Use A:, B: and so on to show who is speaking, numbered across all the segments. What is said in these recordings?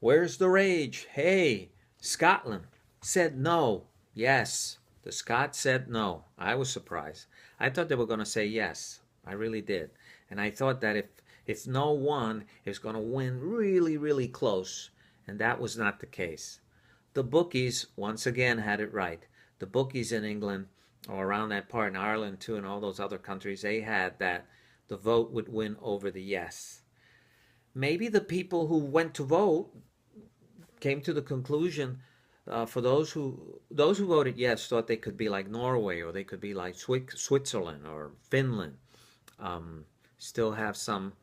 A: Where's the rage? Hey, Scotland said no. Yes, the Scots said no. I was surprised. I thought they were going to say yes. I really did. And I thought that if no one is going to win really, really close, and that was not the case. The bookies, once again, had it right. The bookies in England, or around that part in Ireland too, and all those other countries, they had that the vote would win over the yes. Maybe the people who went to vote came to the conclusion for those who voted yes thought they could be like Norway or they could be like Switzerland or Finland, still have some,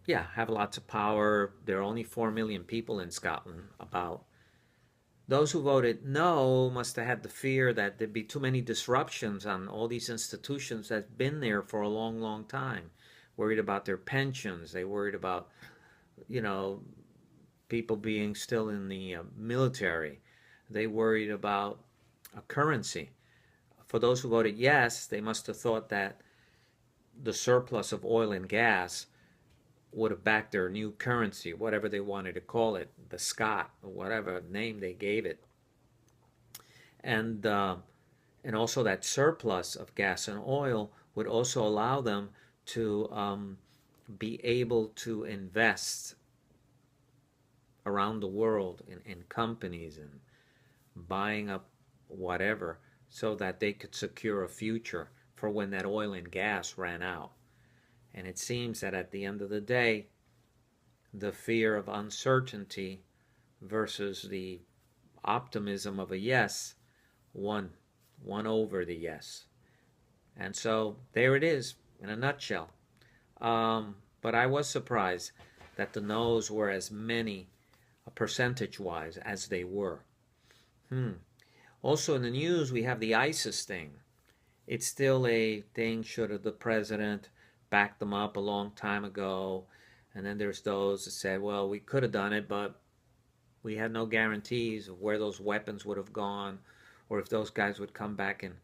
A: yeah, have lots of power. There are only 4 million people in Scotland. About those who voted no must have had the fear that there'd be too many disruptions on all these institutions that's been there for a long, long time. Worried about their pensions. They worried about, you know, people being still in the military. They worried about a currency. For those who voted yes, they must have thought that the surplus of oil and gas would have backed their new currency, whatever they wanted to call it, the Scot, or whatever name they gave it. And, uh, and also that surplus of gas and oil would also allow them to be able to invest around the world in companies and buying up whatever so that they could secure a future for when that oil and gas ran out. And it seems that at the end of the day, the fear of uncertainty versus the optimism of a yes won over the yes. And so there it is in a nutshell. But I was surprised that the no's were as many percentage wise as they were. Also in the news, we have the ISIS thing. It's still a thing. Should have the president backed them up a long time ago? And then there's those that said, well, we could have done it, but we had no guarantees of where those weapons would have gone or if those guys would come back and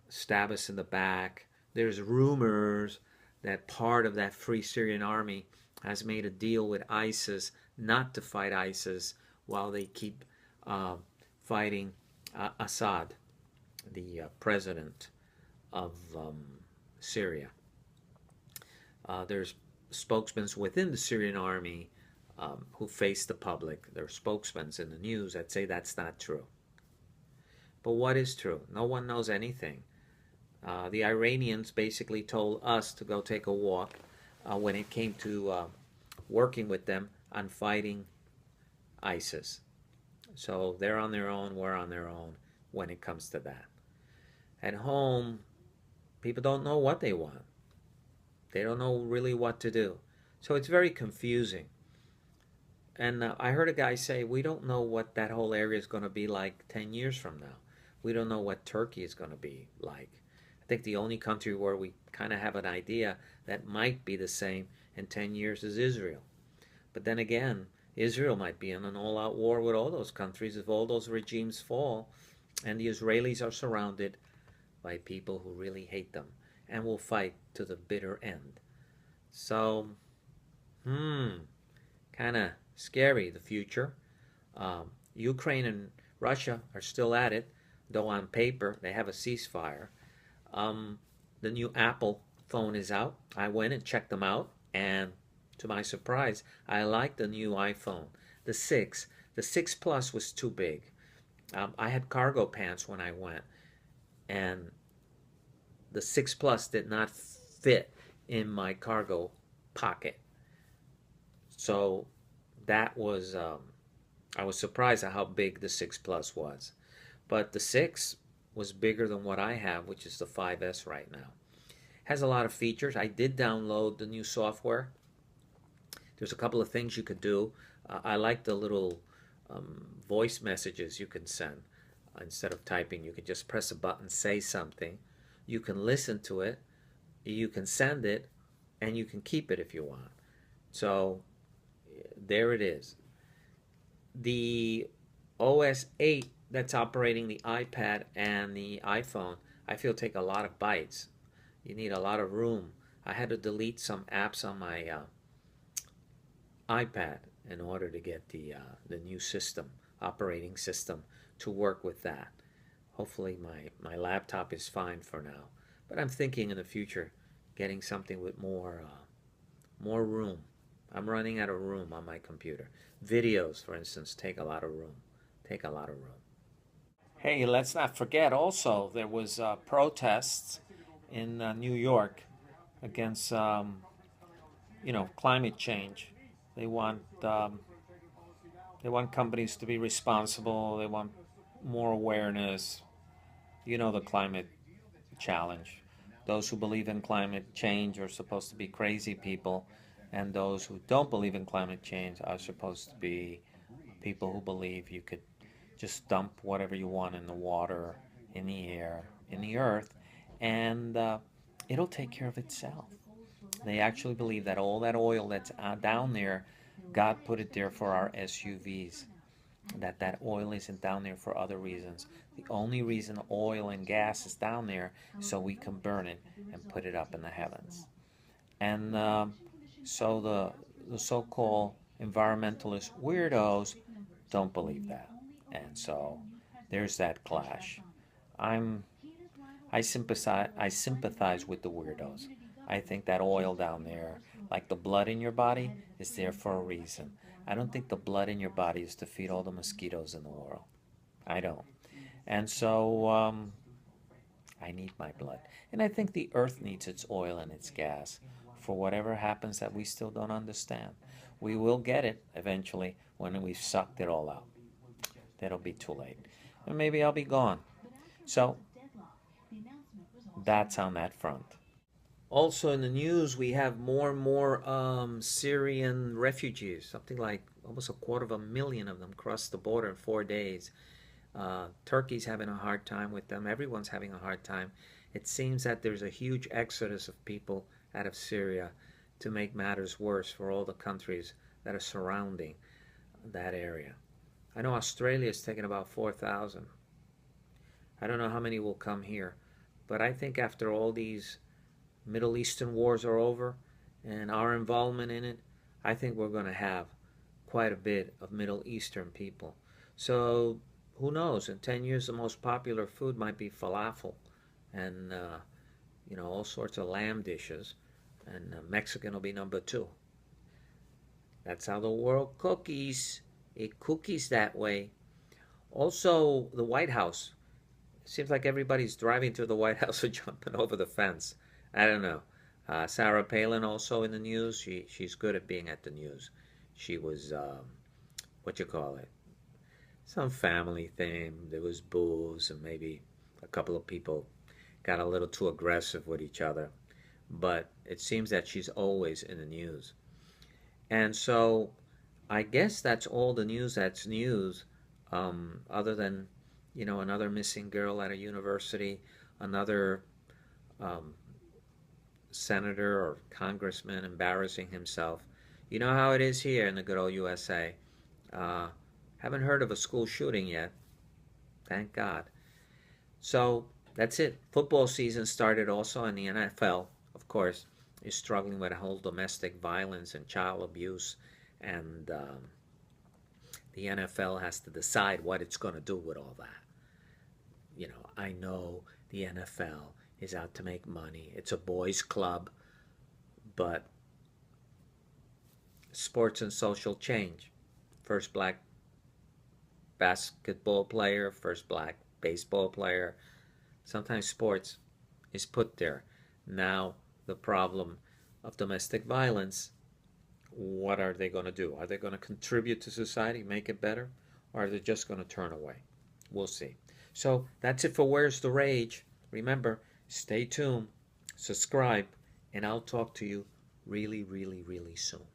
A: stab us in the back. There's rumors that part of that Free Syrian Army has made a deal with ISIS not to fight ISIS while they keep fighting Assad, the president of Syria. There's spokesmen within the Syrian army who face the public. There are spokesmen in the news that say that's not true. But what is true? No one knows anything. The Iranians basically told us to go take a walk when it came to working with them on fighting ISIS. So they're on their own, we're on their own when it comes to that. At home, people don't know what they want. They don't know really what to do. So it's very confusing. And I heard a guy say, we don't know what that whole area is going to be like 10 years from now. We don't know what Turkey is going to be like. I think the only country where we kind of have an idea that might be the same in 10 years is Israel. But then again, Israel might be in an all-out war with all those countries if all those regimes fall and the Israelis are surrounded by people who really hate them and will fight to the bitter end. So, kind of scary, the future. Ukraine and Russia are still at it, though on paper they have a ceasefire. The new Apple phone is out. I went and checked them out, and to my surprise, I like the new iPhone. The 6. The 6 Plus was too big. I had cargo pants when I went, and the 6 Plus did not fit in my cargo pocket. So that was, I was surprised at how big the 6 Plus was. But the 6 was bigger than what I have, which is the 5S right now. Has a lot of features. I did download the new software. There's a couple of things you could do. I like the little voice messages you can send. Instead of typing, you can just press a button, say something. You can listen to it, you can send it, and you can keep it if you want. So there it is. The OS 8 that's operating the iPad and the iPhone, I feel take a lot of bytes. You need a lot of room. I had to delete some apps on my iPad in order to get the new system, operating system, to work with that. Hopefully my laptop is fine for now, but I'm thinking in the future getting something with more room. I'm running out of room on my computer. Videos, for instance, take a lot of room. Take a lot of room. Hey, let's not forget also there was protests in New York against climate change. They want um, they want companies to be responsible. They want more awareness. You know the climate challenge. Those who believe in climate change are supposed to be crazy people, and those who don't believe in climate change are supposed to be people who believe you could just dump whatever you want in the water, in the air, in the earth, and it'll take care of itself. They actually believe that all that oil that's down there, God put it there for our SUVs. That oil isn't down there for other reasons. The only reason oil and gas is down there is so we can burn it and put it up in the heavens. And so the so-called environmentalist weirdos don't believe that. And so there's that clash. I'm I sympathize with the weirdos. I think that oil down there, like the blood in your body, is there for a reason. I don't think the blood in your body is to feed all the mosquitoes in the world. I don't. And so I need my blood. And I think the earth needs its oil and its gas for whatever happens that we still don't understand. We will get it eventually when we've sucked it all out. That'll be too late. And maybe I'll be gone. So that's on that front. Also in the news, we have more and more Syrian refugees. Something like almost 250,000 of them crossed the border in 4 days. Turkey's having a hard time with them. Everyone's having a hard time. It seems that there's a huge exodus of people out of Syria to make matters worse for all the countries that are surrounding that area. I know Australia is taking about 4,000. I don't know how many will come here, but I think after all these Middle Eastern wars are over and our involvement in it, I think we're going to have quite a bit of Middle Eastern people. So who knows? In 10 years, the most popular food might be falafel and all sorts of lamb dishes, and Mexican will be number two. That's how the world cookies. It cookies that way. Also, the White House. It seems like everybody's driving to the White House or jumping over the fence. I don't know. Sarah Palin also in the news. She's good at being at the news. She was what you call it? Some family thing. There was booze, and maybe a couple of people got a little too aggressive with each other. But it seems that she's always in the news. And so I guess that's all the news that's news, other than, another missing girl at a university, another um, senator or congressman embarrassing himself. You know how it is here in the good old USA. Haven't heard of a school shooting yet. Thank God. So that's it. Football season started also, and the NFL, of course, is struggling with a whole domestic violence and child abuse, and the NFL has to decide what it's going to do with all that. I know the NFL is out to make money. It's a boys' club, but sports and social change. First black basketball player, first black baseball player. Sometimes sports is put there. Now the problem of domestic violence, what are they going to do? Are they going to contribute to society, make it better? Or are they just going to turn away? We'll see. So that's it for Where's the Rage? Remember, stay tuned, subscribe, and I'll talk to you really, really, really soon.